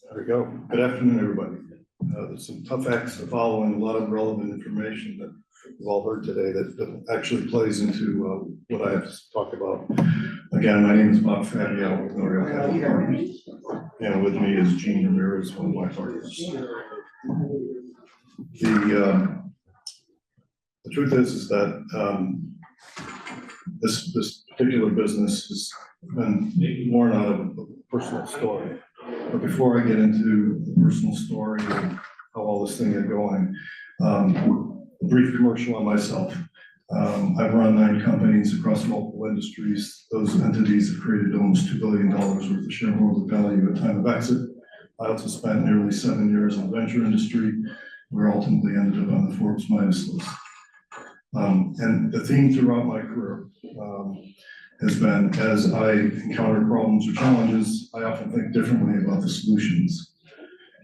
There we go. Good afternoon, everybody. There's some tough acts to follow and a lot of relevant information that we've all heard today that actually plays into what I have to talk about. Again, my name is Bob Fabio with Norrio Capital Partners, and with me is Gene Ramirez, one of my partners. The truth is that this particular business has been born out of a personal story. But before I get into the personal story and how all this thing is going, a brief commercial on myself. I've run 9 companies across multiple industries. Those entities have created almost $2 billion worth of shareholder value at time of exit. I also spent nearly 7 years in the venture industry, where I ultimately ended up on the Forbes Minus list. And the theme throughout my career has been, as I encounter problems or challenges, I often think differently about the solutions.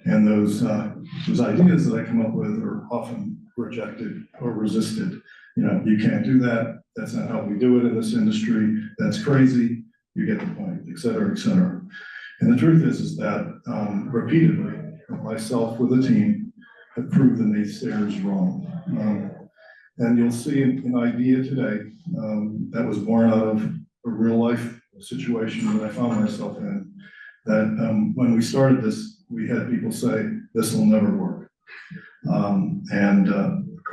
And those ideas that I come up with are often rejected or resisted. You know, you can't do that. That's not how we do it in this industry. That's crazy. You get the point, et cetera, et cetera. And the truth is that repeatedly, myself with a team have proved the naysayers wrong. And you'll see an idea today that was born out of a real life situation that I found myself in, that when we started this, we had people say, this will never work.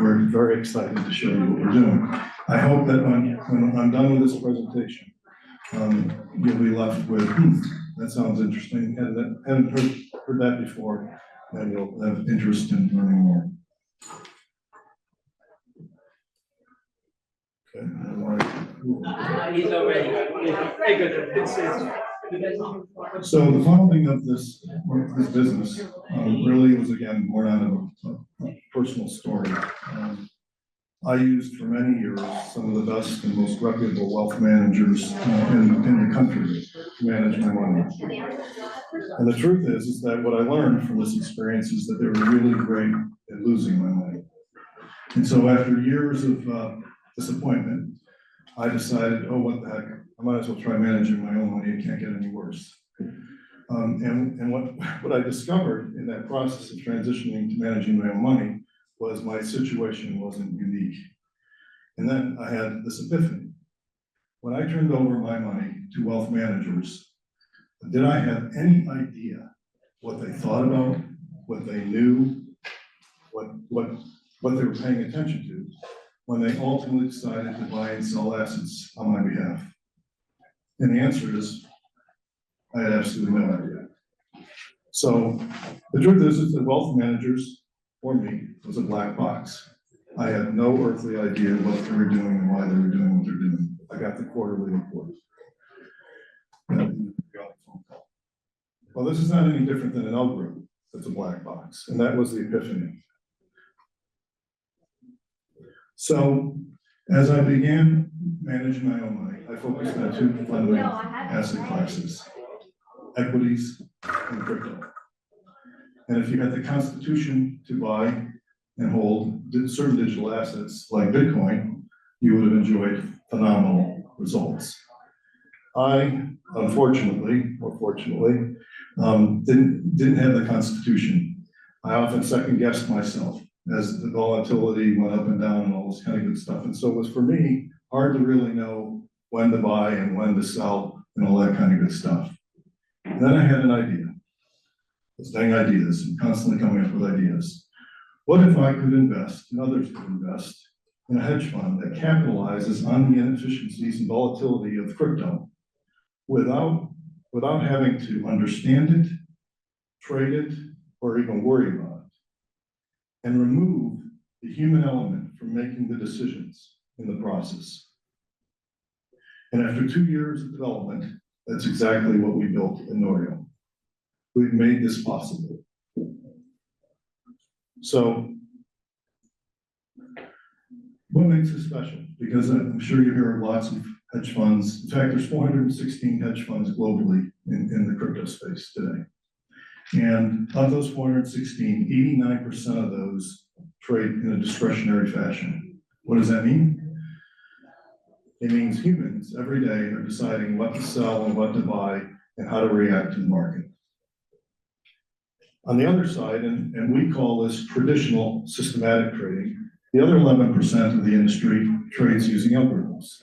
We're very excited to show you what we're doing. I hope that when I'm done with this presentation, you'll be left with, that sounds interesting, and haven't heard that before, and you'll have interest in learning more. He's already very good. So the founding of this business really was, again, born out of a personal story. I used for many years some of the best and most reputable wealth managers in the country to manage my money. And the truth is that what I learned from this experience is that they were really great at losing my money. And so after years of disappointment, I decided, oh, what the heck, I might as well try managing my own money. It can't get any worse. And what I discovered in that process of transitioning to managing my own money was my situation wasn't unique. And then I had this epiphany. When I turned over my money to wealth managers, did I have any idea what they thought about, what they knew, what they were paying attention to, when they ultimately decided to buy and sell assets on my behalf? And the answer is, I had absolutely no idea. So the truth is that wealth managers, for me, was a black box. I had no earthly idea what they were doing and why they were doing what they're doing. I got the quarterly report. Well, this is not any different than an algorithm that's a black box, and that was the epiphany. So, as I began managing my own money, I focused on 2 fundamental asset classes: equities and crypto. And if you had the constitution to buy and hold certain digital assets like Bitcoin, you would have enjoyed phenomenal results. I, unfortunately, or fortunately, didn't have the constitution. I often second-guessed myself as the volatility went up and down and all this kind of good stuff. And so it was, for me, hard to really know when to buy and when to sell and all that kind of good stuff. And then I had an idea. Those dang ideas. I'm constantly coming up with ideas. What if I could invest, and others could invest, in a hedge fund that capitalizes on the inefficiencies and volatility of crypto without having to understand it, trade it, or even worry about it, and remove the human element from making the decisions in the process? And after 2 years of development, that's exactly what we built in Norrio. We've made this possible. So, what makes it special? Because I'm sure you hear lots of hedge funds. In fact, there's 416 hedge funds globally in the crypto space today. And of those 416, 89% of those trade in a discretionary fashion. What does that mean? It means humans every day are deciding what to sell and what to buy and how to react to the market. On the other side, and we call this traditional systematic trading, the other 11% of the industry trades using algorithms,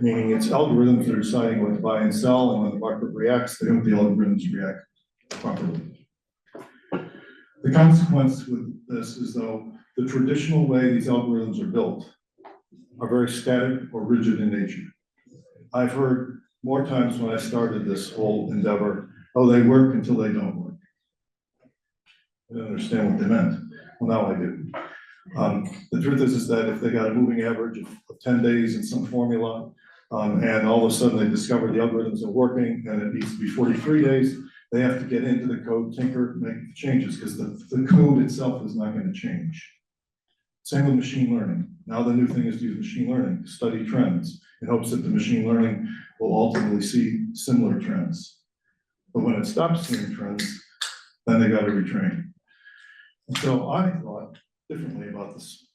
meaning it's algorithms that are deciding what to buy and sell, and when the market reacts, they hope the algorithms react properly. The consequence with this is, though, the traditional way these algorithms are built are very static or rigid in nature. I've heard more times when I started this whole endeavor, oh, they work until they don't work. I didn't understand what they meant. Well, now I do. The truth is that if they got a moving average of 10 days in some formula, and all of a sudden they discover the algorithms are working and it needs to be 43 days, they have to get into the code, tinker, make changes, because the code itself is not going to change. Same with machine learning. Now the new thing is to use machine learning to study trends in hopes that the machine learning will ultimately see similar trends. But when it stops seeing trends, then they got to retrain. And so I thought differently about this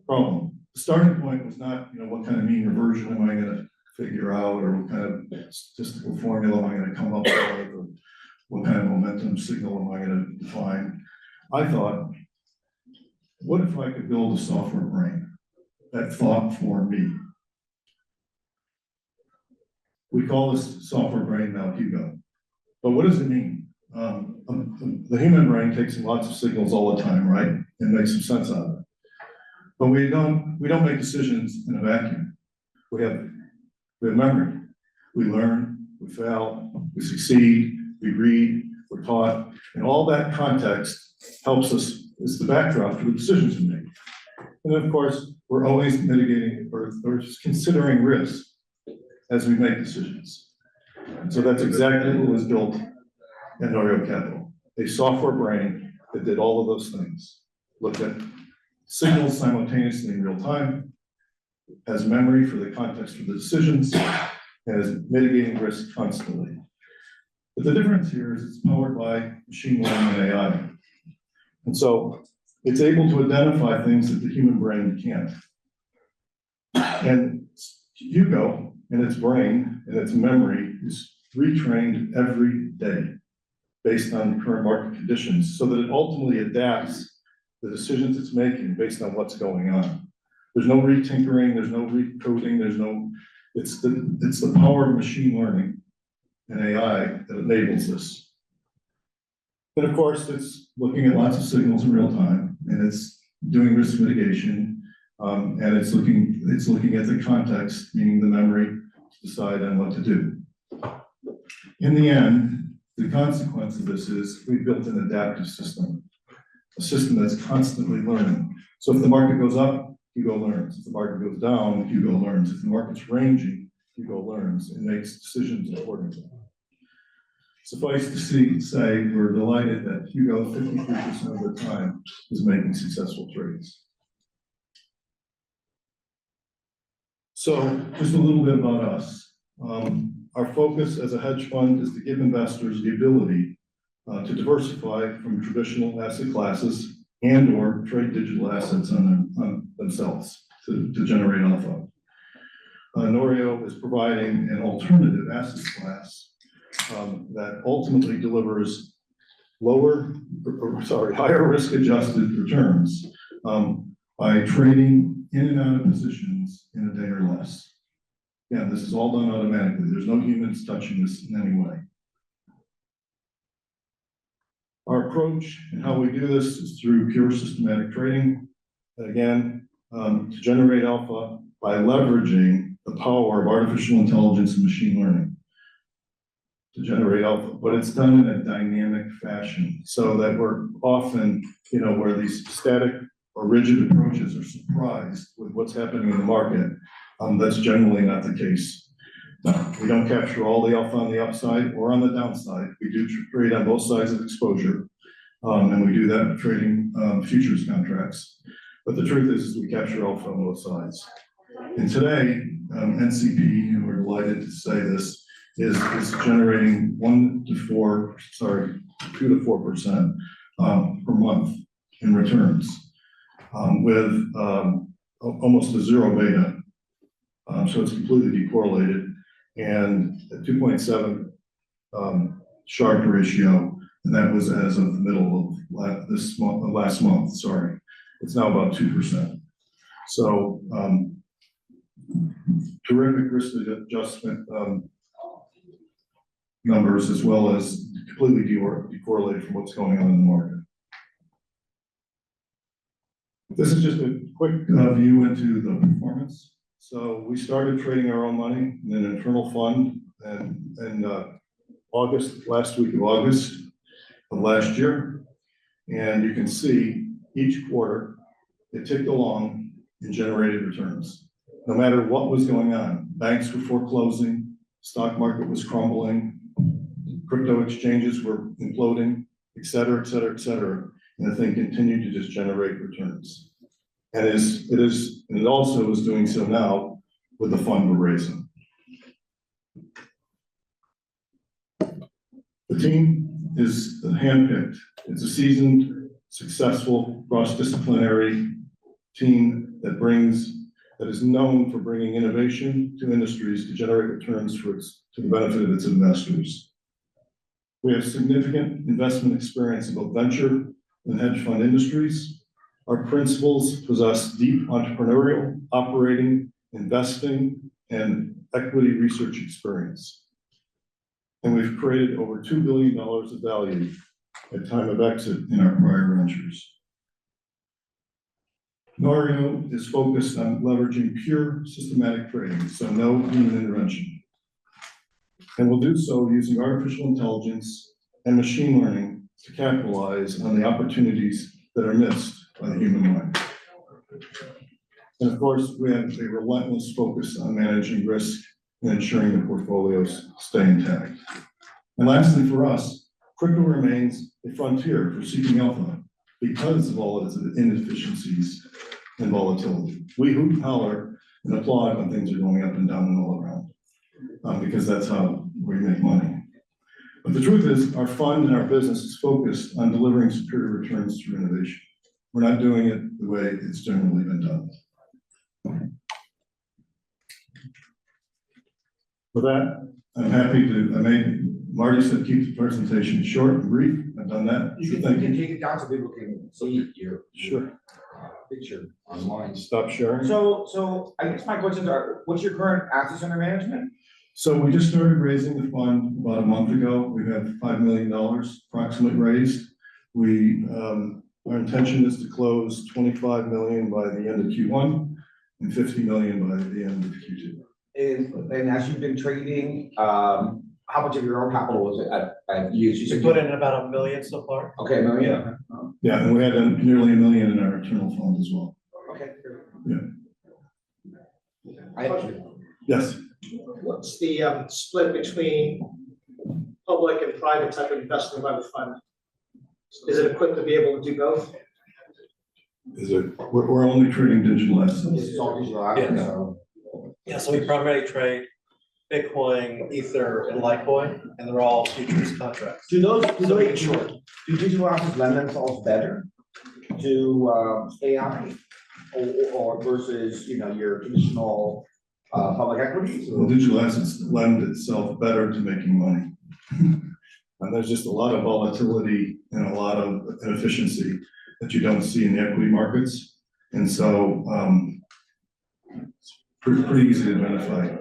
problem. The starting point was not, what kind of mean reversion am I going to figure out, or what kind of statistical formula am I going to come up with, or what kind of momentum signal am I going to define. I thought, what if I could build a software brain that thought for me? We call this software brain now Hugo. But what does it mean? The human brain takes in lots of signals all the time, right? And makes some sense out of it. But we don't make decisions in a vacuum. We have memory. We learn, we fail, we succeed, we read, we're taught, and all that context helps us, is the backdrop for the decisions we make. And then, of course, we're always mitigating or considering risk as we make decisions. And so that's exactly what was built in Norrio Capital, a software brain that did all of those things. Looked at signals simultaneously in real time, has memory for the context of the decisions, and is mitigating risk constantly. But the difference here is it's powered by machine learning and AI. And so it's able to identify things that the human brain can't. And Hugo, in its brain, and its memory, is retrained every day based on current market conditions, so that it ultimately adapts the decisions it's making based on what's going on. There's no retinkering, there's no recoding, it's the power of machine learning and AI that enables this. And of course, it's looking at lots of signals in real time, and it's doing risk mitigation, and it's looking at the context, meaning the memory, to decide on what to do. In the end, the consequence of this is we've built an adaptive system, a system that's constantly learning. So if the market goes up, Hugo learns. If the market goes down, Hugo learns. If the market's ranging, Hugo learns and makes decisions accordingly. Suffice to say, we're delighted that Hugo, 53% of the time, is making successful trades. So just a little bit about us. Our focus as a hedge fund is to give investors the ability to diversify from traditional asset classes and or trade digital assets on themselves to generate alpha. Norio is providing an alternative asset class that ultimately delivers higher risk-adjusted returns by trading in and out of positions in a day or less. Again, this is all done automatically. There's no humans touching this in any way. Our approach and how we do this is through pure systematic trading. And again, to generate alpha by leveraging the power of artificial intelligence and machine learning to generate alpha, but it's done in a dynamic fashion so that we're often, where these static or rigid approaches are surprised with what's happening in the market. That's generally not the case. We don't capture all the alpha on the upside or on the downside. We do trade on both sides of exposure, and we do that trading futures contracts. But the truth is we capture alpha on both sides. And today, NCP, and we're delighted to say this, is generating 2 to 4% per month in returns, with almost a zero beta. So it's completely decorrelated, and a 2.7 Sharpe ratio, and that was as of the middle last month, sorry. It's now about 2%. So terrific risk adjustment numbers, as well as completely decorrelated from what's going on in the market. This is just a quick view into the performance. So we started trading our own money in an internal fund in last week of August of last year. And you can see each quarter it ticked along and generated returns. No matter what was going on, banks were foreclosing, stock market was crumbling, crypto exchanges were imploding, et cetera, et cetera, et cetera. And the thing continued to just generate returns. And it also is doing so now with the fund we're raising. The team is handpicked. It's a seasoned, successful, cross-disciplinary team that is known for bringing innovation to industries to generate returns to the benefit of its investors. We have significant investment experience in both venture and hedge fund industries. Our principals possess deep entrepreneurial, operating, investing, and equity research experience. And we've created over $2 billion of value at time of exit in our prior ventures. Norrio is focused on leveraging pure systematic trading, so no human intervention. And we'll do so using artificial intelligence and machine learning to capitalize on the opportunities that are missed by the human mind. And of course, we have a relentless focus on managing risk and ensuring the portfolios stay intact. And lastly, for us, crypto remains a frontier for seeking alpha because of all its inefficiencies and volatility. We hoot, holler, and applaud when things are going up and down and all around, because that's how we make money. But the truth is, our fund and our business is focused on delivering superior returns through innovation. We're not doing it the way it's generally been done. With that, I'm happy to, Marty said keep the presentation short and brief. I've done that. You can take it down so people can see your Sure. picture online. Stop sharing. So I guess my questions are, what's your current assets under management? So we just started raising the fund about a month ago. We've had $5 million approximately raised. Our intention is to close 25 million by the end of Q1 and 50 million by the end of Q2. And as you've been trading, how much of your own capital was it at use? You We said put in about $1 million so far. okay, $1 million. Yeah, and we had nearly $1 million in our internal fund as well. Okay. Yeah. Yes. What's the split between public and private type of investment by the fund? Is it equipped to be able to do both? We're only trading digital assets. This is all digital assets, Yeah. so. Yeah, so we primarily trade Bitcoin, Ether, and Litecoin, and they're all futures contracts. Do So we can short. do digital assets lend themselves better to AI or versus, your traditional public equities? Well, digital assets lend itself better to making money. And there's just a lot of volatility and a lot of inefficiency that you don't see in the equity markets. And so it's pretty easy to identify.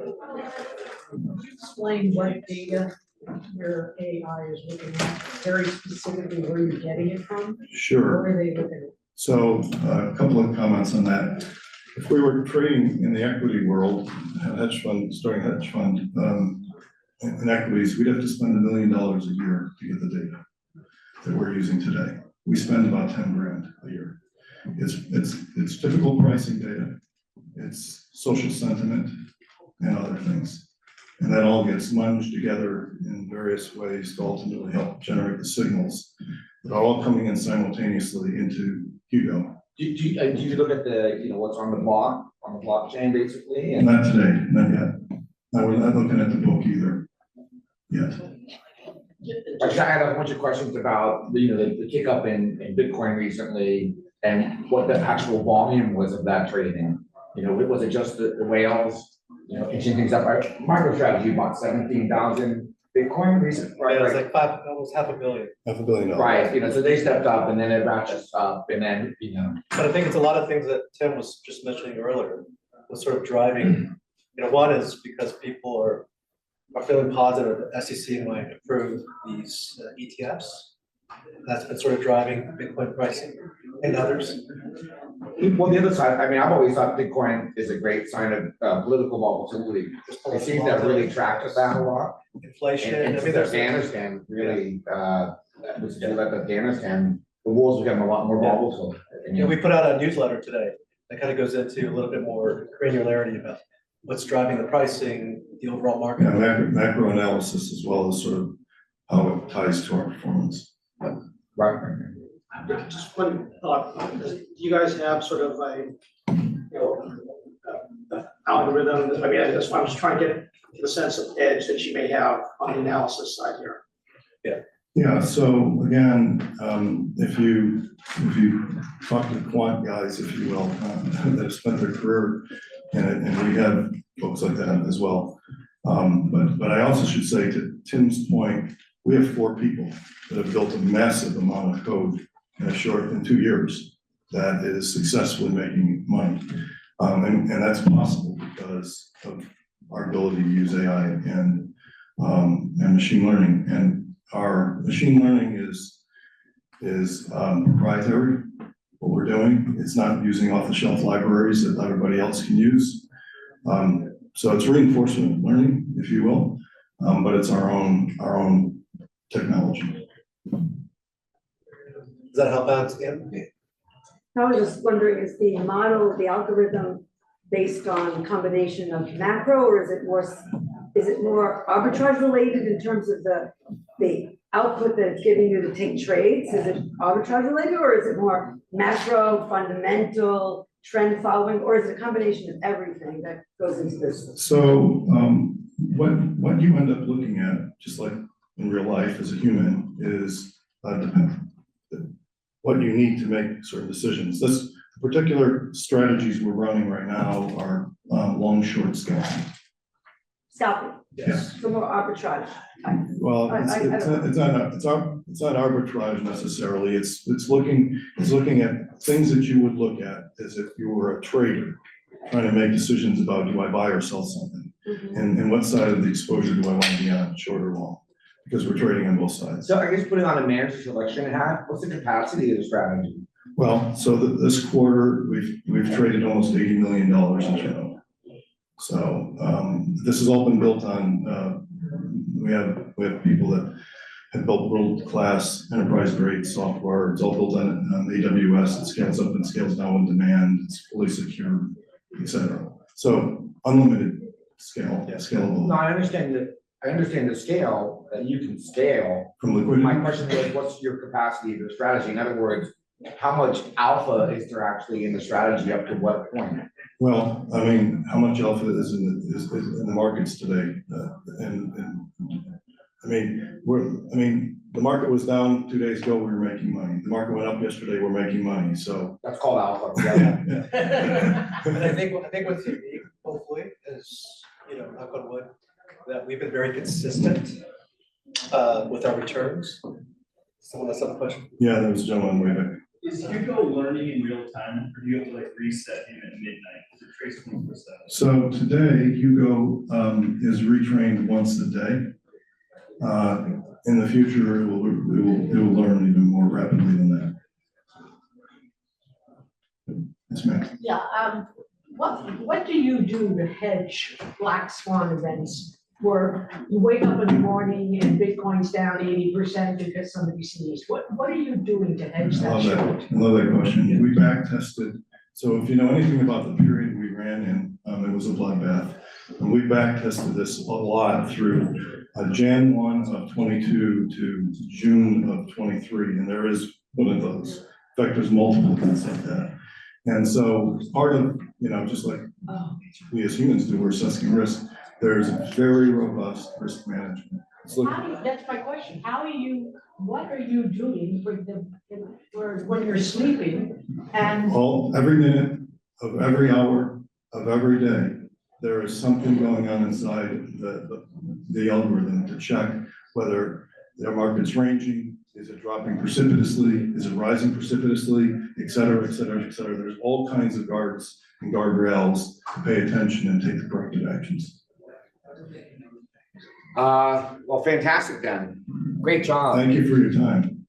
Explain what data your AI is looking at, very specifically where you're getting it from? Sure. Where are they looking at? So a couple of comments on that. If we were trading in the equity world, starting a hedge fund in equities, we'd have to spend $1 million a year to get the data that we're using today. We spend about 10 grand a year. It's typical pricing data. It's social sentiment and other things. And that all gets munged together in various ways to ultimately help generate the signals that are all coming in simultaneously into Hugo. Do you look at the, what's on the blockchain basically? And Not today, not yet. No, we're not looking at the book either yet. I had a bunch of questions about, the kick up in Bitcoin recently and what the actual volume was of that trading. Was it just the whales, inching things up? MicroStrategy bought 17,000 Bitcoin recent, Yeah, right, it's right, like almost $500 million. $500 million. right, so they stepped up and then it ratchets up and then, But I think it's a lot of things that Tim was just mentioning earlier, was sort of driving, one is because people are feeling positive that SEC might approve these ETFs. That's been sort of driving Bitcoin pricing and others. well, the other side, I mean, I've always thought Bitcoin is a great sign of political volatility. It seems to have really tracked that a lot. Inflation, And I mean, there's. Afghanistan really, with Afghanistan, the war's become a lot more volatile. We put out a newsletter today that kind of goes into a little bit more granularity about what's driving the pricing, the overall market. Yeah, macro analysis as well as sort of how it ties to our performance. Right. Just one thought, do you guys have sort of algorithm? I mean, that's why I'm just trying to get the sense of edge that you may have on the analysis side here. Yeah, so again, if you talk to quant guys, if you will, that have spent their career in it, and we have folks like that as well. But I also should say, to Tim's point, we have 4 people that have built a massive amount of code in 2 years that is successfully making money. And that's possible because of our ability to use AI and machine learning. And our machine learning is proprietary, what we're doing. It's not using off-the-shelf libraries that everybody else can use. So it's reinforcement learning, if you will, but it's our own technology. Does that help out, Tim? I was just wondering, is the model, the algorithm based on combination of macro, or is it more arbitrage related in terms of the output that it's giving you to take trades? Is it arbitrage related, or is it more macro, fundamental, trend following, or is it a combination of everything that goes into this? So what you end up looking at, just like in real life as a human, is what you need to make certain decisions. This particular strategies we're running right now are long, short scalping. Scalping, Yes. so more arbitrage. Well, it's not arbitrage necessarily. It's looking at things that you would look at as if you were a trader trying to make decisions about, do I buy or sell something? Mhm. And what side of the exposure do I want to be on, short or long? Because we're trading on both sides. So I guess putting on a manager selection hat, what's the capacity of the strategy? Well, so this quarter, we've traded almost $80 million in general. So this has all been built on, we have people that have built world-class enterprise grade software. It's all built on AWS. It scales up and scales down with demand. It's fully secure, et cetera. So unlimited scale, scalable. No, I understand the scale, that you can scale. From liquidity. My question is, what's your capacity of your strategy? In other words, how much alpha is there actually in the strategy up to what point? Well, I mean, how much alpha is in the markets today? The market was down 2 days ago, we were making money. The market went up yesterday, we're making money, so. That's called alpha. And I think what's unique, hopefully, is, knock on wood, that we've been very consistent with our returns. Someone has some question? Yeah, there was a gentleman way back. Is Hugo learning in real time, or do you have to reset him at midnight? Is it traceable for stuff? So today, Hugo is retrained once a day. In the future, it will learn even more rapidly than that. Yes, ma'am. Yeah, what do you do to hedge black swan events? Where you wake up in the morning and Bitcoin's down 80% because somebody sneezed. What are you doing to hedge I that love short? that. I love that question. We back tested. So if you know anything about the period we ran in, it was a bloodbath. And we back tested this a lot through Jan 1 of 22 to June of 23. And there is one of those. In fact, there's multiple events like that. And so part of, just like we as humans do, we're assessing risk. There's very robust risk management. That's my question. What are you doing when you're sleeping and Every minute of every hour of every day, there is something going on inside the algorithm to check whether their market's ranging, is it dropping precipitously, is it rising precipitously, et cetera, et cetera, et cetera. There's all kinds of guards and guardrails to pay attention and take the corrective actions. Well, fantastic then. Great job. Thank you for your time.